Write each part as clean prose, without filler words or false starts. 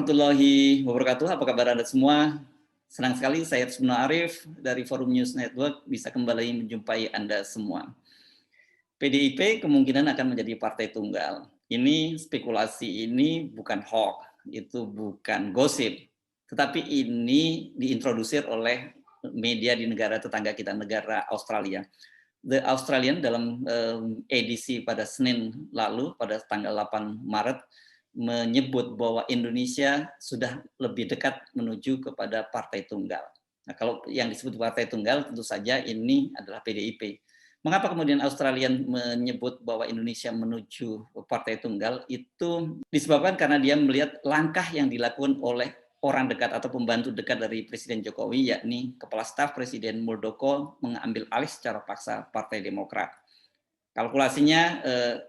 warahmatullahi wabarakatuh. Apa kabar Anda semua? Senang sekali saya Tsubno Arif dari Forum News Network bisa kembali menjumpai Anda semua. PDIP kemungkinan akan menjadi partai tunggal. Ini spekulasi, ini bukan hoax, itu bukan gosip, tetapi ini diintrodusir oleh media di negara tetangga kita, negara Australia. The Australian dalam edisi pada Senin lalu, pada tanggal 8 Maret, menyebut bahwa Indonesia sudah lebih dekat menuju kepada partai tunggal. Nah, kalau yang disebut partai tunggal tentu saja ini adalah PDIP. Mengapa kemudian Australian menyebut bahwa Indonesia menuju partai tunggal? Itu disebabkan karena dia melihat langkah yang dilakukan oleh orang dekat atau pembantu dekat dari Presiden Jokowi, yakni Kepala Staf Presiden Muldoko mengambil alih secara paksa Partai Demokrat. Kalkulasinya,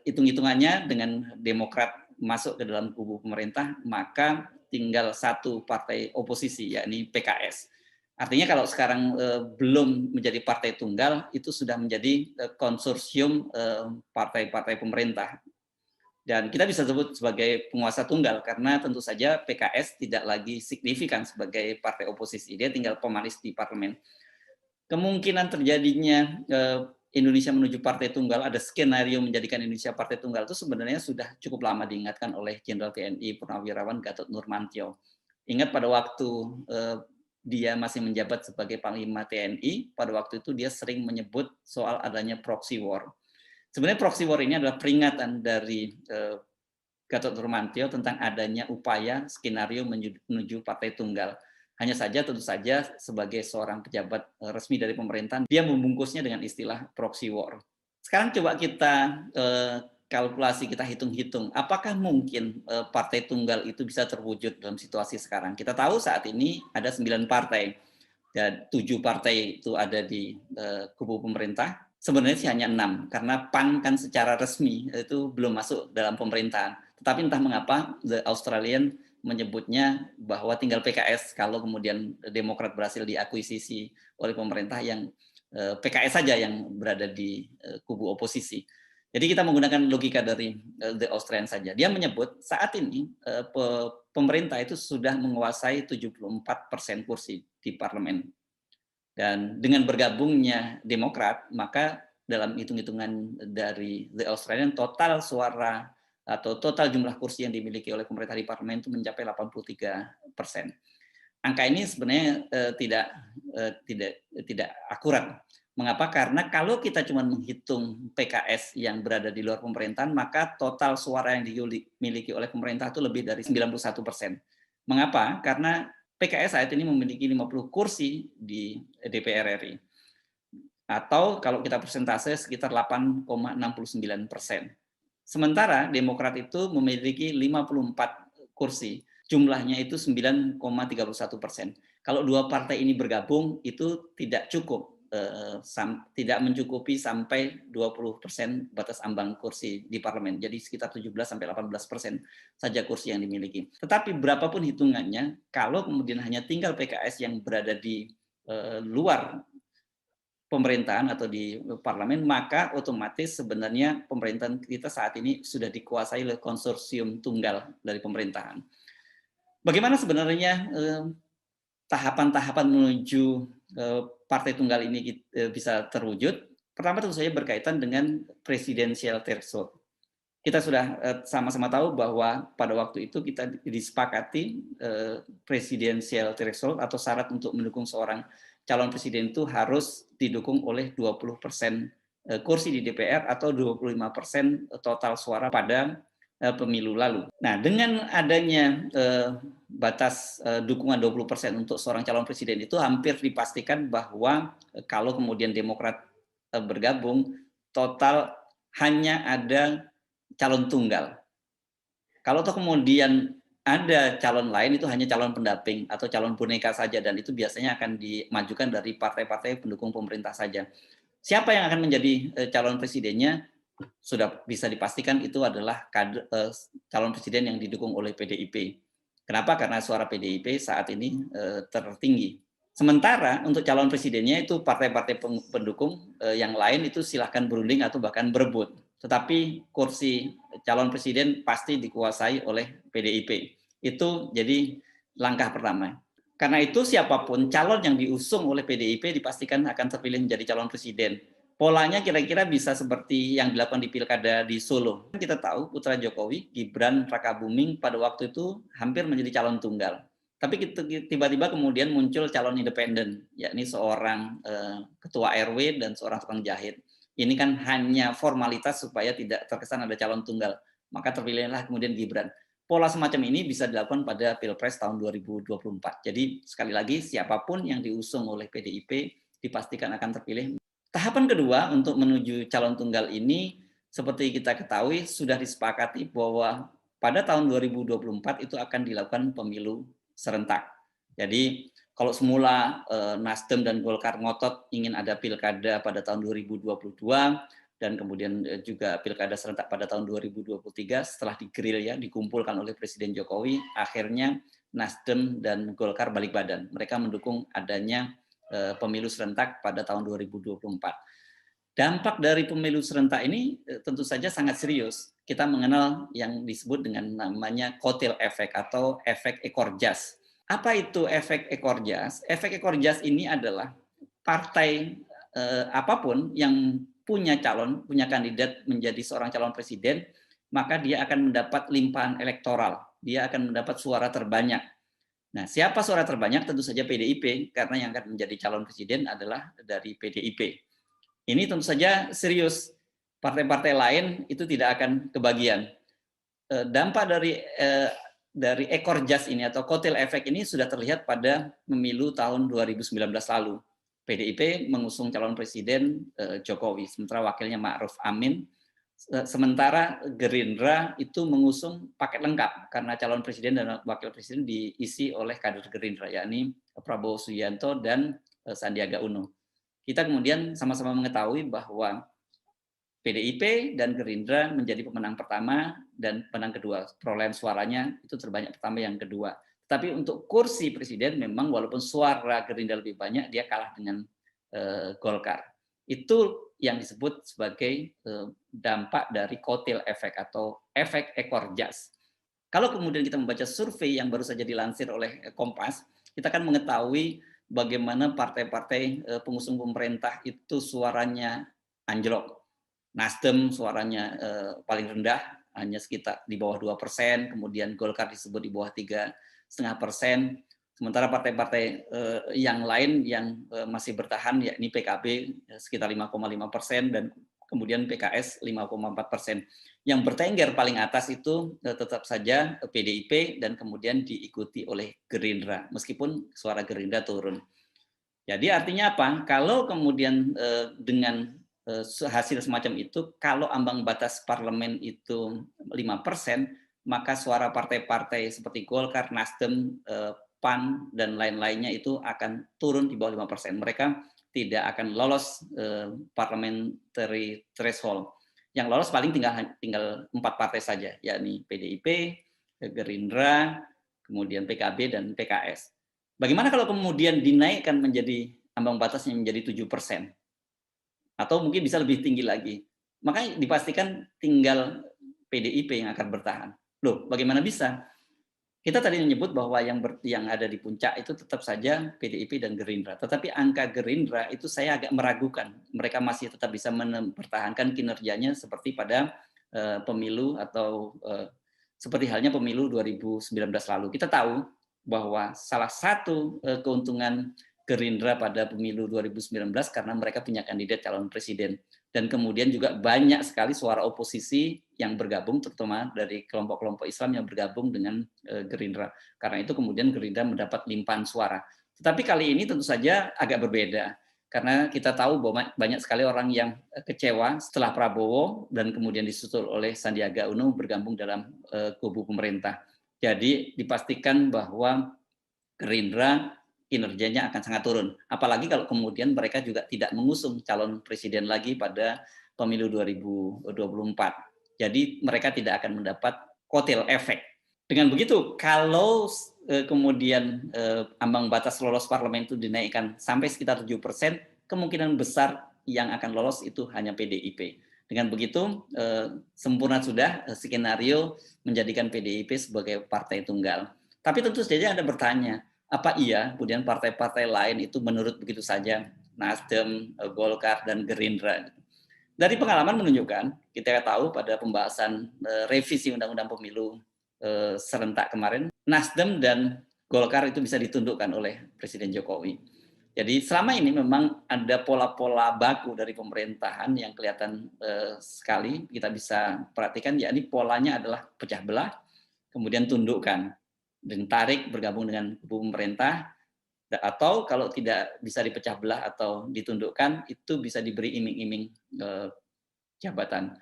hitung-hitungannya dengan Demokrat masuk ke dalam kubu pemerintah, maka tinggal satu partai oposisi, yakni PKS. Artinya kalau sekarang belum menjadi partai tunggal, itu sudah menjadi konsorsium partai-partai pemerintah. Dan kita bisa sebut sebagai penguasa tunggal, karena tentu saja PKS tidak lagi signifikan sebagai partai oposisi, dia tinggal pemanis di parlemen. Kemungkinan terjadinya Indonesia menuju partai tunggal, ada skenario menjadikan Indonesia partai tunggal itu sebenarnya sudah cukup lama diingatkan oleh Jenderal TNI Purnawirawan Gatot Nurmantio. Ingat pada waktu dia masih menjabat sebagai Panglima TNI, pada waktu itu dia sering menyebut soal adanya proxy war. Sebenarnya proxy war ini adalah peringatan dari Gatot Nurmantio tentang adanya upaya skenario menuju partai tunggal. Hanya saja tentu saja sebagai seorang pejabat resmi dari pemerintahan, dia membungkusnya dengan istilah proxy war. Sekarang coba kita kalkulasi, kita hitung-hitung, apakah mungkin partai tunggal itu bisa terwujud dalam situasi sekarang? Kita tahu saat ini ada 9 partai, dan 7 partai itu ada di kubu pemerintah. Sebenarnya sih hanya 6, karena PAN kan secara resmi itu belum masuk dalam pemerintahan. Tetapi entah mengapa The Australian menyebutnya bahwa tinggal PKS kalau kemudian Demokrat berhasil diakuisisi oleh pemerintah, yang PKS saja yang berada di kubu oposisi. Jadi kita menggunakan logika dari The Australian saja. Dia menyebut saat ini pemerintah itu sudah menguasai 74% kursi di parlemen. Dan dengan bergabungnya Demokrat, maka dalam hitung-hitungan dari The Australian, total suara atau total jumlah kursi yang dimiliki oleh pemerintah di parlemen itu mencapai 83%. Angka ini sebenarnya tidak akurat. Mengapa? Karena kalau kita cuma menghitung PKS yang berada di luar pemerintahan, maka total suara yang dimiliki oleh pemerintah itu lebih dari 91%. Mengapa? Karena PKS saat ini memiliki 50 kursi di DPR RI. Atau kalau kita persentase sekitar 8,69%. Sementara Demokrat itu memiliki 54 kursi. Jumlahnya itu 9,31%. Kalau dua partai ini bergabung, itu tidak cukup, tidak mencukupi sampai 20% batas ambang kursi di parlemen. Jadi sekitar 17-18% saja kursi yang dimiliki. Tetapi berapapun hitungannya, kalau kemudian hanya tinggal PKS yang berada di luar pemerintahan atau di parlemen, maka otomatis sebenarnya pemerintahan kita saat ini sudah dikuasai oleh konsorsium tunggal dari pemerintahan. Bagaimana sebenarnya tahapan-tahapan menuju partai tunggal ini bisa terwujud? Pertama tentu saja berkaitan dengan presidensial threshold. Kita sudah sama-sama tahu bahwa pada waktu itu kita disepakati presidensial threshold atau syarat untuk mendukung seorang calon presiden itu harus didukung oleh 20% kursi di DPR atau 25% total suara pada pemilu lalu. Nah, dengan adanya batas dukungan 20% untuk seorang calon presiden itu hampir dipastikan bahwa kalau kemudian Demokrat bergabung, total hanya ada calon tunggal. Kalau toh kemudian ada calon lain, itu hanya calon pendamping atau calon boneka saja, dan itu biasanya akan dimajukan dari partai-partai pendukung pemerintah saja. Siapa yang akan menjadi calon presidennya sudah bisa dipastikan itu adalah calon presiden yang didukung oleh PDIP. Kenapa? Karena suara PDIP saat ini tertinggi. Sementara untuk calon presidennya itu partai-partai pendukung yang lain itu silahkan berunding atau bahkan berebut. Tetapi kursi calon presiden pasti dikuasai oleh PDIP. Itu jadi langkah pertama. Karena itu siapapun calon yang diusung oleh PDIP dipastikan akan terpilih menjadi calon presiden. Polanya kira-kira bisa seperti yang dilakukan di Pilkada di Solo. Kita tahu putra Jokowi, Gibran Rakabuming pada waktu itu hampir menjadi calon tunggal. Tapi tiba-tiba kemudian muncul calon independen, yakni seorang ketua RW dan seorang tukang jahit. Ini kan hanya formalitas supaya tidak terkesan ada calon tunggal. Maka terpilihlah kemudian Gibran. Pola semacam ini bisa dilakukan pada Pilpres tahun 2024. Jadi sekali lagi siapapun yang diusung oleh PDIP dipastikan akan terpilih. Tahapan kedua untuk menuju calon tunggal ini seperti kita ketahui sudah disepakati bahwa pada tahun 2024 itu akan dilakukan pemilu serentak. Jadi kalau semula Nasdem dan Golkar ngotot ingin ada pilkada pada tahun 2022, dan kemudian juga pilkada serentak pada tahun 2023 setelah digrill ya, dikumpulkan oleh Presiden Jokowi, akhirnya Nasdem dan Golkar balik badan. Mereka mendukung adanya pemilu serentak pada tahun 2024. Dampak dari pemilu serentak ini tentu saja sangat serius. Kita mengenal yang disebut dengan namanya kotel efek atau efek ekor jas. Apa itu efek ekor jas? Efek ekor jas ini adalah partai apapun yang punya kandidat menjadi seorang calon presiden, maka dia akan mendapat limpahan elektoral, dia akan mendapat suara terbanyak. Nah, siapa suara terbanyak? Tentu saja PDIP, karena yang akan menjadi calon presiden adalah dari PDIP. Ini tentu saja serius, partai-partai lain itu tidak akan kebagian. Dampak dari ekor jas ini atau kotel efek ini sudah terlihat pada pemilu tahun 2019 lalu. PDIP mengusung calon presiden Jokowi, sementara wakilnya Ma'ruf Amin. Sementara Gerindra itu mengusung paket lengkap karena calon presiden dan wakil presiden diisi oleh kader Gerindra, yakni Prabowo Subianto dan Sandiaga Uno. Kita kemudian sama-sama mengetahui bahwa PDIP dan Gerindra menjadi pemenang pertama dan pemenang kedua. Perolehan suaranya itu terbanyak pertama yang kedua. Tapi untuk kursi presiden memang walaupun suara Gerindra lebih banyak, dia kalah dengan Golkar. Itu yang disebut sebagai dampak dari kotel efek atau efek ekor jas. Kalau kemudian kita membaca survei yang baru saja dilansir oleh Kompas, kita akan mengetahui bagaimana partai-partai pengusung pemerintah itu suaranya anjlok. Nasdem suaranya paling rendah, hanya sekitar di bawah 2%, kemudian Golkar disebut di bawah 3,5%, sementara partai-partai yang lain yang masih bertahan yakni PKB sekitar 5,5% dan kemudian PKS 5,4%. Yang bertengger paling atas itu tetap saja PDIP dan kemudian diikuti oleh Gerindra, meskipun suara Gerindra turun. Jadi artinya apa? Kalau kemudian dengan hasil semacam itu, kalau ambang batas parlemen itu 5%, maka suara partai-partai seperti Golkar, Nasdem, PAN, dan lain-lainnya itu akan turun di bawah 5%. Mereka tidak akan lolos parliamentary threshold. Yang lolos paling tinggal 4 partai saja, yakni PDIP, Gerindra, kemudian PKB, dan PKS. Bagaimana kalau kemudian dinaikkan menjadi ambang batasnya menjadi 7%? Atau mungkin bisa lebih tinggi lagi. Makanya dipastikan tinggal PDIP yang akan bertahan. Loh, bagaimana bisa? Kita tadi menyebut bahwa yang ada di puncak itu tetap saja PDIP dan Gerindra. Tetapi angka Gerindra itu saya agak meragukan. Mereka masih tetap bisa mempertahankan kinerjanya seperti pada pemilu atau seperti halnya pemilu 2019 lalu. Kita tahu bahwa salah satu keuntungan Gerindra pada pemilu 2019 karena mereka punya kandidat calon presiden. Dan kemudian juga banyak sekali suara oposisi yang bergabung, terutama dari kelompok-kelompok Islam yang bergabung dengan Gerindra. Karena itu kemudian Gerindra mendapat limpahan suara. Tetapi kali ini tentu saja agak berbeda. Karena kita tahu bahwa banyak sekali orang yang kecewa setelah Prabowo dan kemudian disusul oleh Sandiaga Uno bergabung dalam kubu pemerintah. Jadi dipastikan bahwa Gerindra kinerjanya akan sangat turun. Apalagi kalau kemudian mereka juga tidak mengusung calon presiden lagi pada pemilu 2024. Jadi mereka tidak akan mendapat kotel efek. Dengan begitu, kalau kemudian ambang batas lolos parlemen itu dinaikkan sampai sekitar 7%, kemungkinan besar yang akan lolos itu hanya PDIP. Dengan begitu, sempurna sudah skenario menjadikan PDIP sebagai partai tunggal. Tapi tentu saja Anda bertanya, apa iya kemudian partai-partai lain itu menurut begitu saja, Nasdem, Golkar, dan Gerindra? Dari pengalaman menunjukkan, kita tahu pada pembahasan revisi Undang-Undang Pemilu serentak kemarin, Nasdem dan Golkar itu bisa ditundukkan oleh Presiden Jokowi. Jadi selama ini memang ada pola-pola baku dari pemerintahan yang kelihatan sekali kita bisa perhatikan, yakni polanya adalah pecah belah, kemudian tundukkan, dan tarik bergabung dengan kubu pemerintah, atau kalau tidak bisa dipecah belah atau ditundukkan, itu bisa diberi iming-iming jabatan.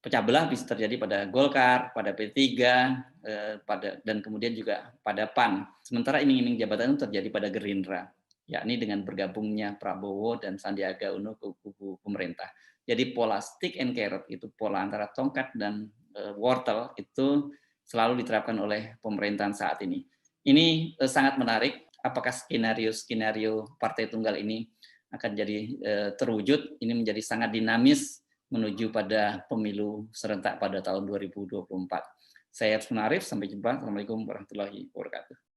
Pecah belah bisa terjadi pada Golkar, pada P3, dan kemudian juga pada PAN. Sementara iming-iming jabatan itu terjadi pada Gerindra, yakni dengan bergabungnya Prabowo dan Sandiaga Uno ke kubu pemerintah. Jadi pola stick and carrot, itu pola antara tongkat dan wortel, itu selalu diterapkan oleh pemerintahan saat ini. Ini sangat menarik, apakah skenario partai tunggal ini akan jadi terwujud, ini menjadi sangat dinamis menuju pada pemilu serentak pada tahun 2024. Saya Arif, sampai jumpa. Assalamualaikum warahmatullahi wabarakatuh.